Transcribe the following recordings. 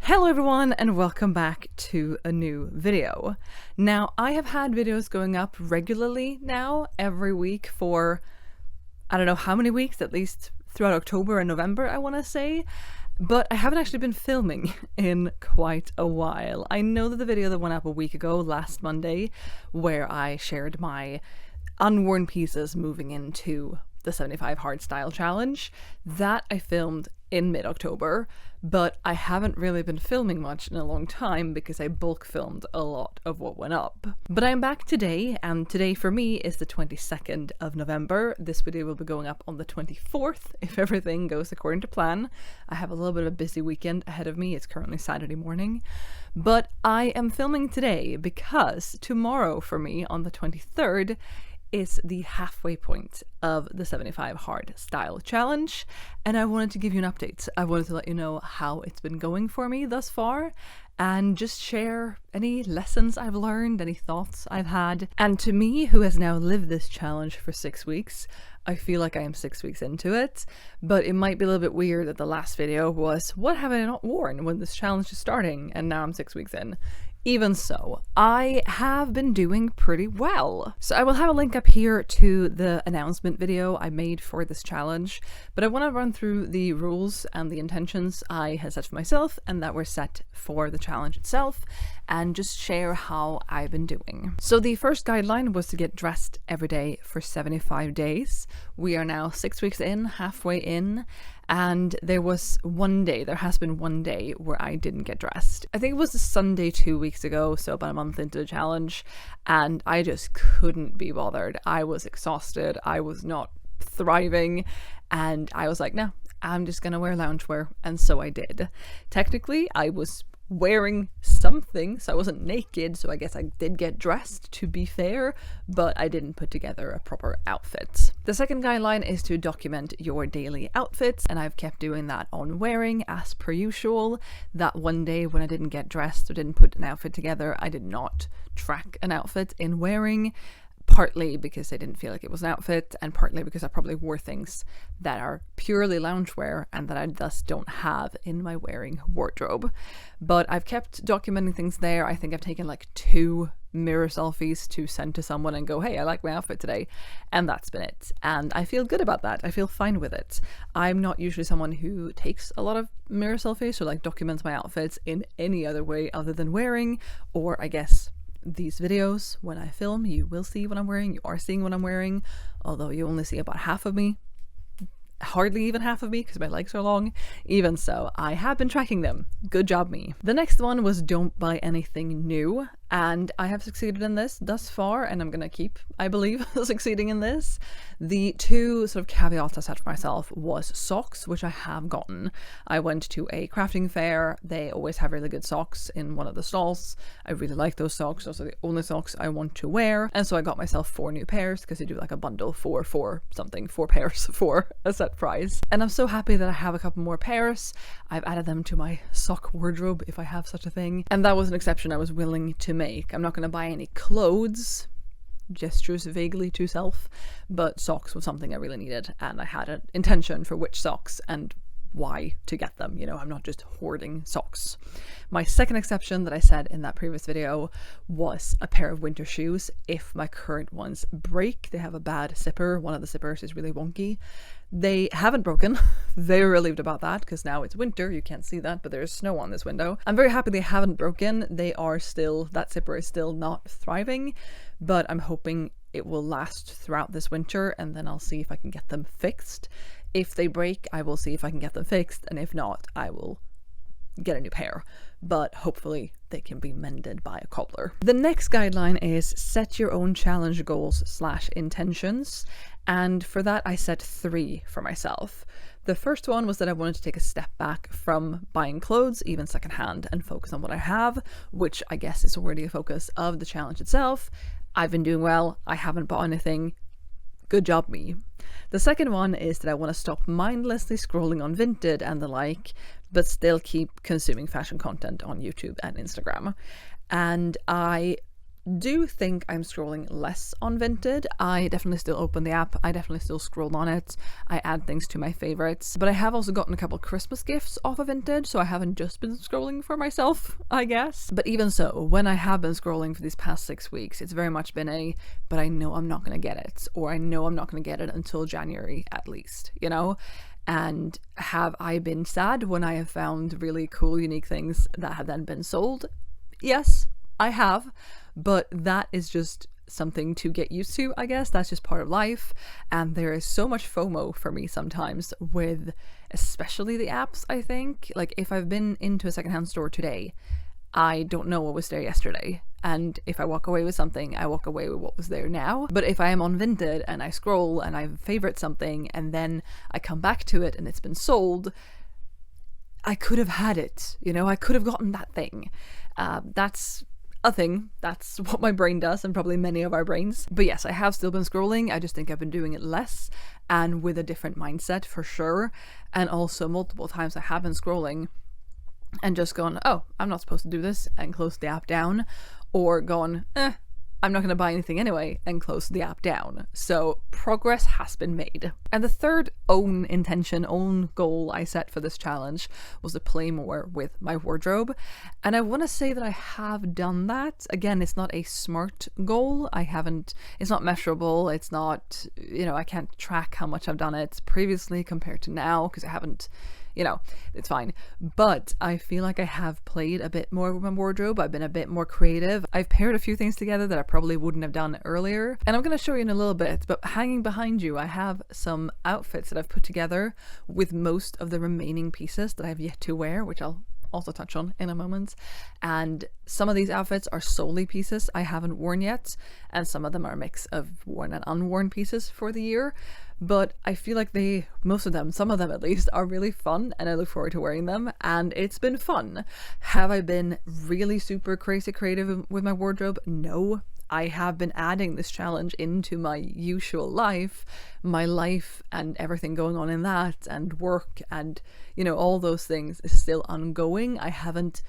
Hello everyone and welcome back to a new video. Now, I have had videos going up regularly now every week for I don't know how many weeks, at least throughout October and November I want to say, but I haven't actually been filming in quite a while. I know that the video that went up a week ago, last Monday, where I shared my unworn pieces moving into the 75 hardstyle challenge, that I filmed in mid-October, but I haven't really been filming much in a long time because I bulk filmed a lot of what went up. But I'm back today, and today for me is the 22nd of November. This video will be going up on the 24th if everything goes according to plan. I have a little bit of a busy weekend ahead of me. It's currently Saturday morning, but I am filming today because tomorrow for me on the 23rd is the halfway point of the 75 hard style challenge, and I wanted to give you an update. I wanted to let you know how it's been going for me thus far and just share any lessons I've learned, any thoughts I've had. And to me, who has now lived this challenge for 6 weeks, I feel like I am 6 weeks into it, but it might be a little bit weird that the last video was what have I not worn when this challenge is starting, and now I'm 6 weeks in. Even so, I have been doing pretty well. So I will have a link up here to the announcement video I made for this challenge, but I want to run through the rules and the intentions I had set for myself and that were set for the challenge itself, and just share how I've been doing. So the first guideline was to get dressed every day for 75 days. We are now 6 weeks in, halfway in, and there has been one day where I didn't get dressed. I think it was a Sunday 2 weeks ago, so about a month into the challenge, and I just couldn't be bothered. I was exhausted, I was not thriving, and I was like, no, I'm just gonna wear loungewear, and so I did. Technically, I was wearing something, so I wasn't naked, so I guess I did get dressed, to be fair, but I didn't put together a proper outfit. The second guideline is to document your daily outfits, and I've kept doing that on wearing as per usual. That one day when I didn't get dressed or didn't put an outfit together, I did not track an outfit in wearing, partly because I didn't feel like it was an outfit, and partly because I probably wore things that are purely loungewear and that I thus don't have in my wearing wardrobe. But I've kept documenting things there. I think I've taken like 2 mirror selfies to send to someone and go, hey, I like my outfit today, and that's been it. And I feel good about that. I feel fine with it. I'm not usually someone who takes a lot of mirror selfies or like documents my outfits in any other way other than wearing, or I guess these videos, when I film, you will see what I'm wearing. You are seeing what I'm wearing, although you only see about half of me. Hardly even half of me because my legs are long. Even so, I have been tracking them. Good job me. The next one was don't buy anything new, and I have succeeded in this thus far, and I'm gonna keep, I believe, succeeding in this. The 2 sort of caveats I set for myself was socks, which I have gotten. I went to a crafting fair. They always have really good socks in one of the stalls. I really like those socks. Those are the only socks I want to wear, and so I got myself 4 new pairs because they do like a bundle for 4 pairs for a set price. And I'm so happy that I have a couple more pairs. I've added them to my sock wardrobe, if I have such a thing, and that was an exception I was willing to make. I'm not going to buy any clothes, gestures vaguely to self, but socks was something I really needed, and I had an intention for which socks and why to get them. You know, I'm not just hoarding socks. My second exception that I said in that previous video was a pair of winter shoes. If my current ones break, they have a bad zipper. One of the zippers is really wonky. They haven't broken. Very relieved about that because now it's winter. You can't see that, but there's snow on this window. I'm very happy they haven't broken. They are still, that zipper is still not thriving, but I'm hoping it will last throughout this winter, and then I'll see if I can get them fixed. If they break, I will see if I can get them fixed, and if not, I will get a new pair, but hopefully they can be mended by a cobbler. The next guideline is set your own challenge goals / intentions, and for that I set 3 for myself. The first one was that I wanted to take a step back from buying clothes, even secondhand, and focus on what I have, which I guess is already a focus of the challenge itself. I've been doing well. I haven't bought anything. Good job me. The second one is that I want to stop mindlessly scrolling on Vinted and the like, but still keep consuming fashion content on YouTube and Instagram. And I do think I'm scrolling less on Vinted. I definitely still open the app. I definitely still scroll on it. I add things to my favorites. But I have also gotten a couple Christmas gifts off of Vinted, so I haven't just been scrolling for myself, I guess. But even so, when I have been scrolling for these past 6 weeks, it's very much been but I know I'm not going to get it, or I know I'm not going to get it until January at least, you know? And have I been sad when I have found really cool, unique things that have then been sold? Yes, I have, but that is just something to get used to, I guess. That's just part of life. And there is so much FOMO for me sometimes with especially the apps, I think. Like if I've been into a secondhand store today, I don't know what was there yesterday. And if I walk away with something, I walk away with what was there now. But if I am on Vinted and I scroll and I favorite something and then I come back to it and it's been sold, I could have had it, you know, I could have gotten that thing. That's a thing. That's what my brain does, and probably many of our brains. But yes, I have still been scrolling. I just think I've been doing it less and with a different mindset for sure. And also multiple times I have been scrolling and just gone, oh, I'm not supposed to do this, and close the app down, or gone, I'm not going to buy anything anyway, and close the app down. So progress has been made. And the third own goal I set for this challenge was to play more with my wardrobe. And I want to say that I have done that. Again, it's not a SMART goal. It's not measurable. It's not, I can't track how much I've done it previously compared to now, because I haven't, it's fine. But I feel like I have played a bit more with my wardrobe. I've been a bit more creative. I've paired a few things together that I probably wouldn't have done earlier. And I'm going to show you in a little bit, but hanging behind you, I have some outfits that I've put together with most of the remaining pieces that I've yet to wear, which I'll also touch on in a moment. And some of these outfits are solely pieces I haven't worn yet, and some of them are a mix of worn and unworn pieces for the year. But I feel like some of them at least, are really fun, and I look forward to wearing them, and it's been fun. Have I been really super crazy creative with my wardrobe? No. I have been adding this challenge into my usual life, and everything going on in that, and work, and all those things is still ongoing. I haven't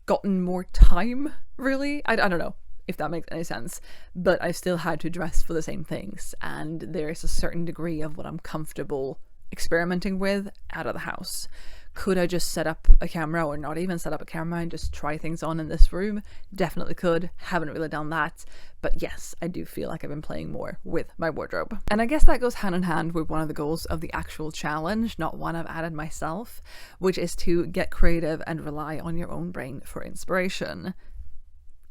gotten more time, really. I don't know if that makes any sense, but I've still had to dress for the same things, and there is a certain degree of what I'm comfortable experimenting with out of the house. Could I just set up a camera, or not even set up a camera, and just try things on in this room? Definitely could. Haven't really done that. But yes, I do feel like I've been playing more with my wardrobe. And I guess that goes hand in hand with one of the goals of the actual challenge, not one I've added myself, which is to get creative and rely on your own brain for inspiration.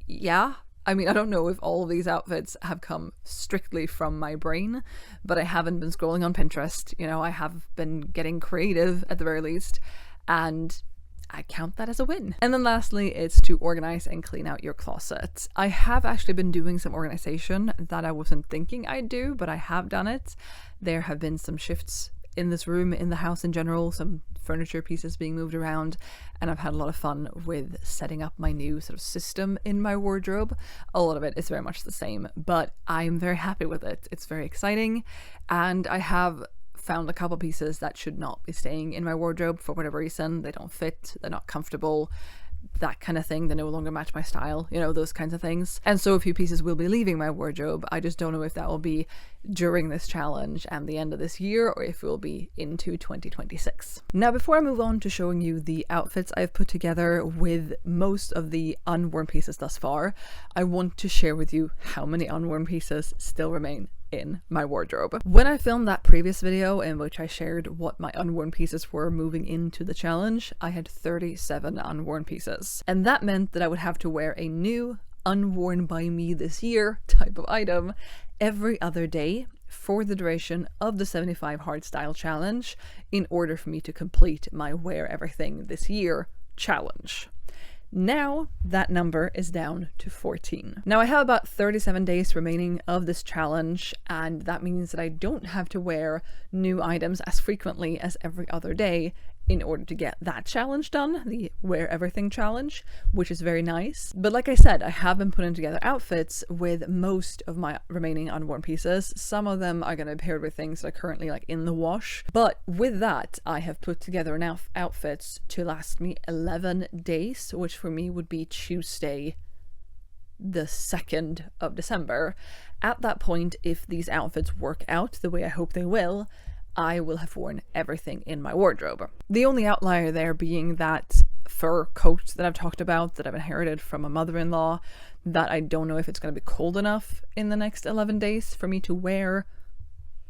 Yeah. I mean, I don't know if all of these outfits have come strictly from my brain, but I haven't been scrolling on Pinterest. I have been getting creative at the very least, and I count that as a win. And then lastly, it's to organize and clean out your closet. I have actually been doing some organization that I wasn't thinking I'd do, but I have done it. There have been some shifts in this room, in the house in general, some furniture pieces being moved around, and I've had a lot of fun with setting up my new sort of system in my wardrobe. A lot of it is very much the same, but I'm very happy with it. It's very exciting, and I have found a couple pieces that should not be staying in my wardrobe for whatever reason. They don't fit, they're not comfortable, that kind of thing. They no longer match my style, those kinds of things. And so a few pieces will be leaving my wardrobe. I just don't know if that will be during this challenge and the end of this year, or if it will be into 2026. Now, before I move on to showing you the outfits I've put together with most of the unworn pieces thus far, I want to share with you how many unworn pieces still remain in my wardrobe. When I filmed that previous video in which I shared what my unworn pieces were moving into the challenge, I had 37 unworn pieces. And that meant that I would have to wear a new unworn by me this year type of item every other day for the duration of the 75 hardstyle challenge in order for me to complete my wear everything this year challenge. Now that number is down to 14. Now I have about 37 days remaining of this challenge, and that means that I don't have to wear new items as frequently as every other day in order to get that challenge done, the wear everything challenge, which is very nice. But like I said, I have been putting together outfits with most of my remaining unworn pieces. Some of them are going to be paired with things that are currently in the wash. But with that, I have put together enough outfits to last me 11 days, which for me would be Tuesday the 2nd of December. At that point, if these outfits work out the way I hope they will, I will have worn everything in my wardrobe. The only outlier there being that fur coat that I've talked about that I've inherited from a mother-in-law that I don't know if it's going to be cold enough in the next 11 days for me to wear.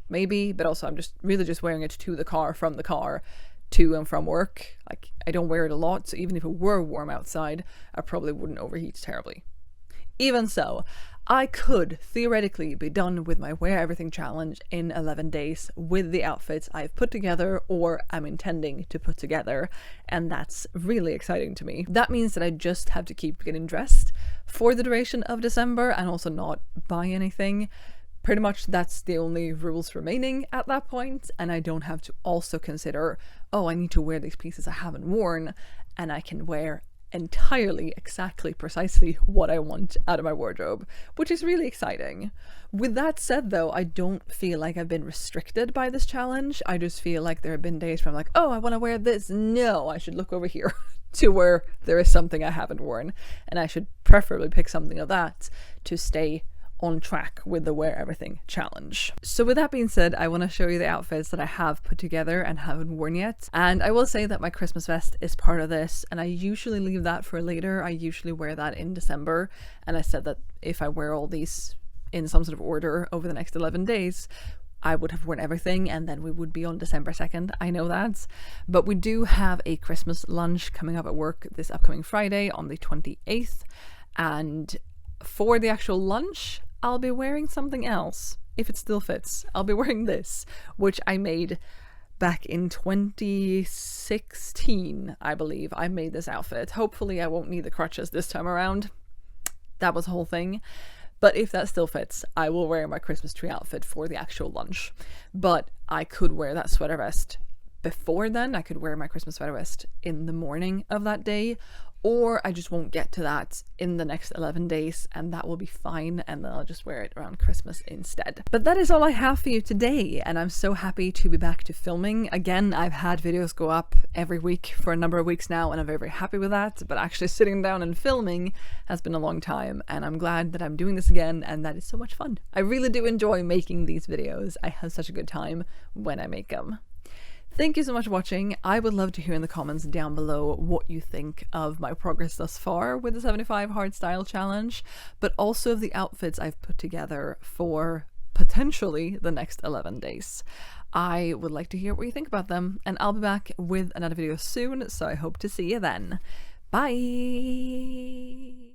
Maybe, but also I'm just really just wearing it to the car, from the car to and from work. Like, I don't wear it a lot, so even if it were warm outside, I probably wouldn't overheat terribly. Even so, I could theoretically be done with my Wear Everything challenge in 11 days with the outfits I've put together or I'm intending to put together, and that's really exciting to me. That means that I just have to keep getting dressed for the duration of December and also not buy anything. Pretty much that's the only rules remaining at that point, and I don't have to also consider, oh, I need to wear these pieces I haven't worn, and I can wear entirely, exactly, precisely what I want out of my wardrobe, which is really exciting. With that said though, I don't feel like I've been restricted by this challenge. I just feel like there have been days where I'm like, oh, I want to wear this. No, I should look over here to where there is something I haven't worn, and I should preferably pick something of that to stay on track with the Wear Everything challenge. So with that being said, I want to show you the outfits that I have put together and haven't worn yet. And I will say that my Christmas vest is part of this, and I usually leave that for later. I usually wear that in December, and I said that if I wear all these in some sort of order over the next 11 days, I would have worn everything, and then we would be on December 2nd. I know that. But we do have a Christmas lunch coming up at work this upcoming Friday on the 28th, and for the actual lunch, I'll be wearing something else. If it still fits, I'll be wearing this, which I made back in 2016, I believe. I made this outfit. Hopefully I won't need the crutches this time around. That was the whole thing. But if that still fits, I will wear my Christmas tree outfit for the actual lunch. But I could wear that sweater vest before then. I could wear my Christmas sweater vest in the morning of that day, or I just won't get to that in the next 11 days, and that will be fine, and then I'll just wear it around Christmas instead. But that is all I have for you today, and I'm so happy to be back to filming. Again, I've had videos go up every week for a number of weeks now, and I'm very, very happy with that, but actually sitting down and filming has been a long time, and I'm glad that I'm doing this again, and that is so much fun. I really do enjoy making these videos. I have such a good time when I make them. Thank you so much for watching. I would love to hear in the comments down below what you think of my progress thus far with the 75 hard style challenge, but also of the outfits I've put together for potentially the next 11 days. I would like to hear what you think about them, and I'll be back with another video soon, so I hope to see you then. Bye!